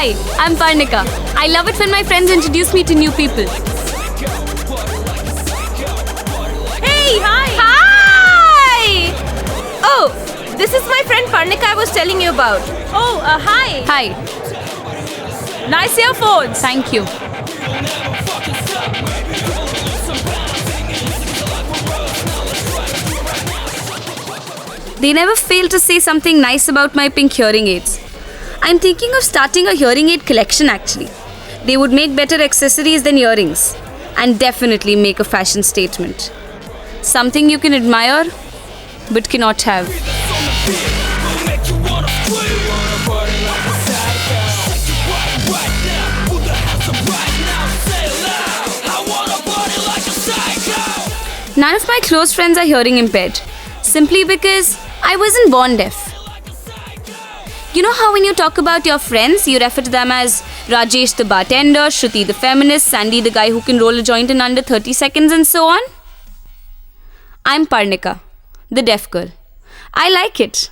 Hi, I'm Parnika. I love it when my friends introduce me to new people. Hey, hi! Hi! Oh, this is my friend Parnika I was telling you about. Oh, hi! Hi, Nice earphones! thank you. They never fail to say something nice about my pink hearing aids. I'm thinking of starting a hearing aid collection actually. They would make better accessories than earrings and definitely make a fashion statement. Something you can admire but cannot have. None of my close friends are hearing impaired, simply because I wasn't born deaf. You know how when you talk about your friends, you refer to them as Rajesh the bartender, Shruti the feminist, Sandy the guy who can roll a joint in under 30 seconds and so on? I'm Parnika, the deaf girl. I like it.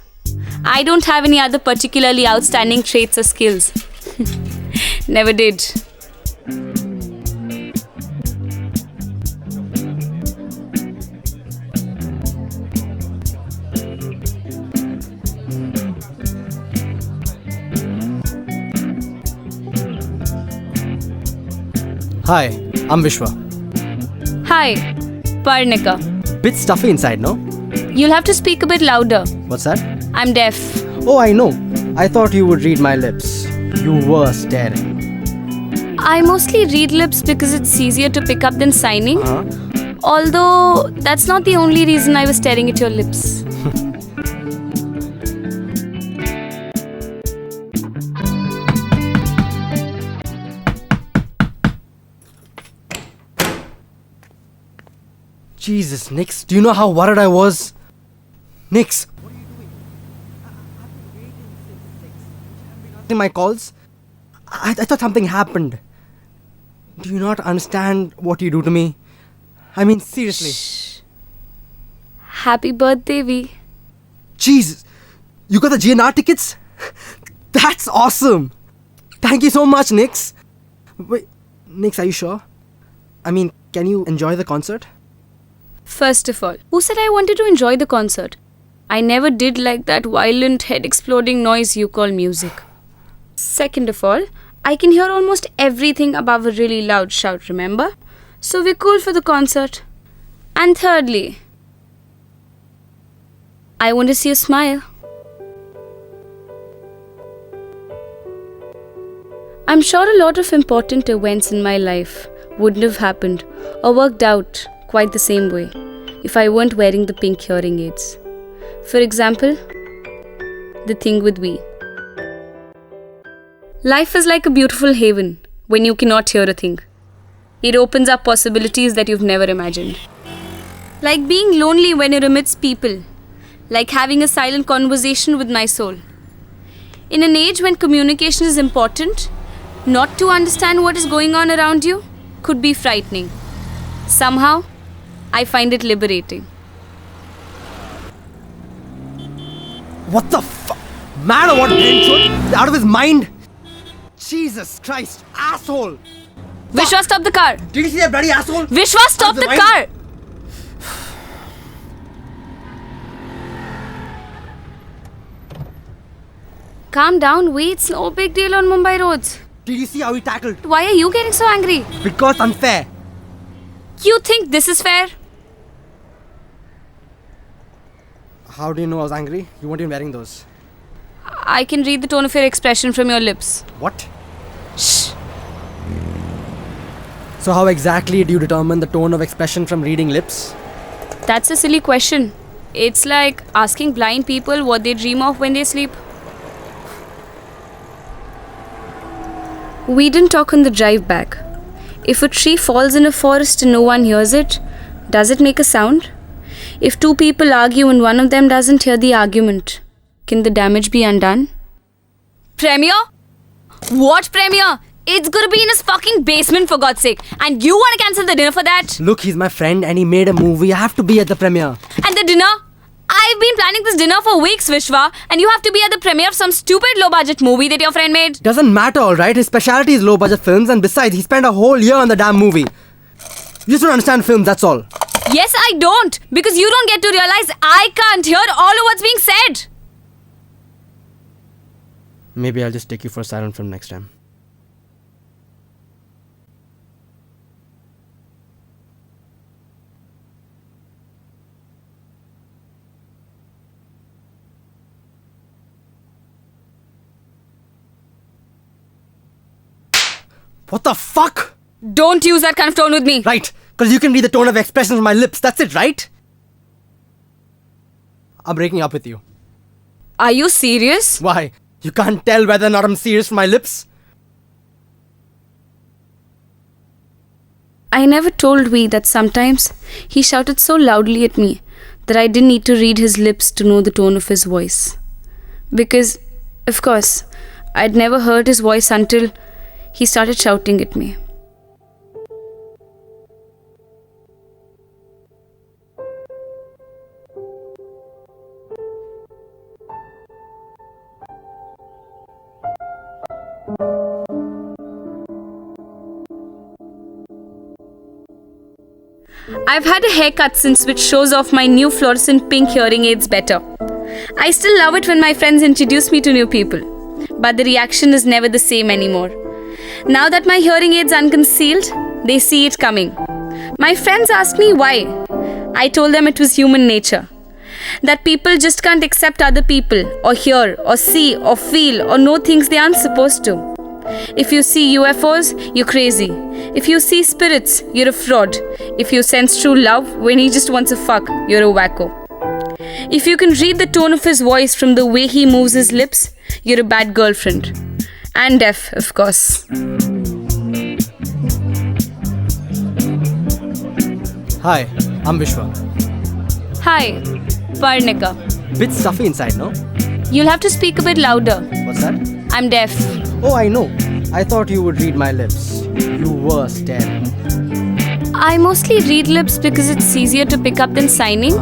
I don't have any other particularly outstanding traits or skills. Never did. Hi, I'm Vishwa. Hi, Parnika. Bit stuffy inside, no? You'll have to speak a bit louder. What's that? I'm deaf. Oh, I know. I thought you would read my lips. You were staring. I mostly read lips because it's easier to pick up than signing. Although, that's not the only reason I was staring at your lips. Jesus, Nix, do you know how worried I was? Nix! What are you doing? I've been waiting since 6. In my calls? I thought something happened. Do you not understand what you do to me? I mean, seriously. Shh. Happy birthday, V. Jesus! You got the GNR tickets? That's awesome! Thank you so much, Nix. Wait, Nix, are you sure? I mean, can you enjoy the concert? First of all, who said I wanted to enjoy the concert? I never did like that violent, head-exploding noise you call music. Second of all, I can hear almost everything above a really loud shout, remember? So we're cool for the concert. And thirdly, I want to see you smile. I'm sure a lot of important events in my life wouldn't have happened or worked out quite the same way if I weren't wearing the pink hearing aids. For example, the thing with V. Life is like a beautiful haven when you cannot hear a thing. It opens up possibilities that you've never imagined. Like being lonely when you're amidst people. Like having a silent conversation with my soul. In an age when communication is important, not to understand what is going on around you could be frightening. Somehow, I find it liberating. What the fuck? Man or what, Brentford? Out of his mind? Jesus Christ, asshole! Vishwa, stop the car! Did you see that bloody asshole? Vishwa, stop the car! Calm down, wait, it's no big deal on Mumbai roads. Did you see how he tackled? Why are you getting so angry? Because unfair. You think this is fair? How do you know I was angry? You weren't even wearing those. I can read the tone of your expression from your lips. What? Shh. So how exactly do you determine the tone of expression from reading lips? That's a silly question. It's like asking blind people what they dream of when they sleep. We didn't talk on the drive back. If a tree falls in a forest and no one hears it, does it make a sound? If two people argue and one of them doesn't hear the argument, can the damage be undone? Premier? What premier? It's gonna be in his fucking basement for God's sake. And you wanna cancel the dinner for that? Look, he's my friend and he made a movie. I have to be at the premiere. And the dinner? I I've been planning this dinner for weeks, Vishwa, and you have to be at the premiere of some stupid low-budget movie that your friend made. Doesn't matter, alright? His specialty is low-budget films, and besides, he spent a whole year on the damn movie. You just don't understand films, that's all. Yes, I don't, because you don't get to realize I can't hear all of what's being said. Maybe I'll just take you for a silent film next time. What the fuck? Don't use that kind of tone with me. Right, because you can read the tone of expression from my lips. That's it, right? I'm breaking up with you. Are you serious? Why? You can't tell whether or not I'm serious from my lips? I never told V that sometimes he shouted so loudly at me that I didn't need to read his lips to know the tone of his voice. Because, of course, I'd never heard his voice until he started shouting at me. I've had a haircut since which shows off my new fluorescent pink hearing aids better. I still love it when my friends introduce me to new people, but the reaction is never the same anymore. Now that my hearing aid's unconcealed, they see it coming. My friends asked me why. I told them it was human nature. That people just can't accept other people, or hear, or see, or feel, or know things they aren't supposed to. If you see UFOs, you're crazy. If you see spirits, you're a fraud. If you sense true love when he just wants a fuck, you're a wacko. If you can read the tone of his voice from the way he moves his lips, you're a bad girlfriend. And deaf, of course. Hi, I'm Vishwa. Hi, Parnika. Bit stuffy inside, no? You'll have to speak a bit louder. What's that? I'm deaf. Oh, I know. I thought you would read my lips. You were staring. I mostly read lips because it's easier to pick up than signing.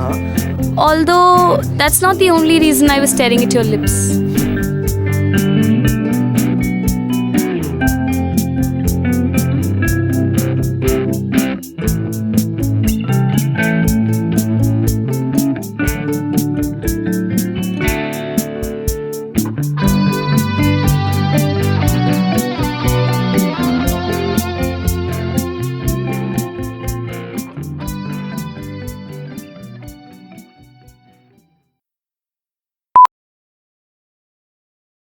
Although, that's not the only reason I was staring at your lips.